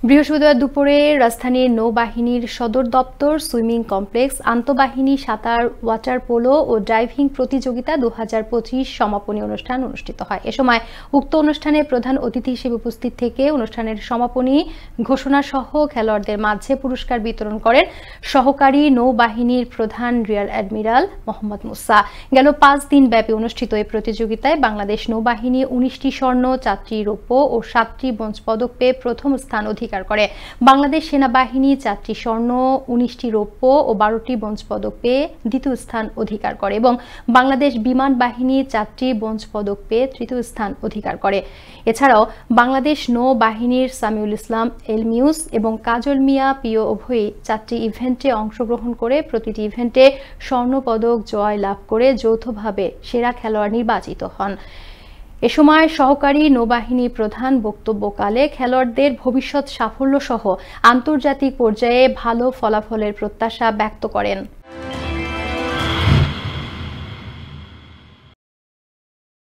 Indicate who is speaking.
Speaker 1: বৃহস্পতিবার দুপুরে রাজধানীর নৌবাহিনীর সদর দপ্তর সুইমিং কমপ্লেক্স আন্তঃবাহিনী সাঁতার, ওয়াটার পোলো ও ডাইভিং প্রতিযোগিতা 2025 সমাপনী অনুষ্ঠান অনুষ্ঠিত হয়। এ সময় উক্ত অনুষ্ঠানে প্রধান অতিথি হিসেবে উপস্থিত থেকে অনুষ্ঠানের সমাপনী ঘোষণা সহ খেলোয়াড়দের মাঝে পুরস্কার বিতরণ করেন সহকারী নৌবাহিনীর প্রধান রিয়ার অ্যাডমিরাল মোহাম্মদ মুসা। গেল 5 দিন ব্যাপী অনুষ্ঠিত এই প্রতিযোগিতায় বাংলাদেশ নৌবাহিনী 19টি স্বর্ণ, 4টি রৌপ্য ও 7টি ব্রোঞ্জ পদক পেয়ে প্রথম স্থান অধিকার করে। বাংলাদেশ সেনাবাহিনী 4টি স্বর্ণ, 19টি রৌপ্য ও 12টি ব্রোঞ্জ পদক পেয়ে দ্বিতীয় স্থান অধিকার করে এবং বাংলাদেশ বিমান বাহিনী 4টি ব্রোঞ্জ পদক পেয়ে তৃতীয় স্থান অধিকার করে। এছাড়াও বাংলাদেশ নৌবাহিনীর সামিউল ইসলাম এলমিউস এবং কাজল মিয়া পিও উভয়ই 4টি ইভেন্টে অংশগ্রহণ করে প্রতিটি ইভেন্টে স্বর্ণ পদক জয় লাভ করে যৌথভাবে সেরা খেলোয়াড় নির্বাচিত হন। এ সময় সহকারী নৌবাহিনী প্রধান বক্তব্যকালে খেলোয়াড়দের ভবিষ্যৎ সাফল্য সহ আন্তর্জাতিক পর্যায়ে ভালো ফলাফলের প্রত্যাশা ব্যক্ত করেন।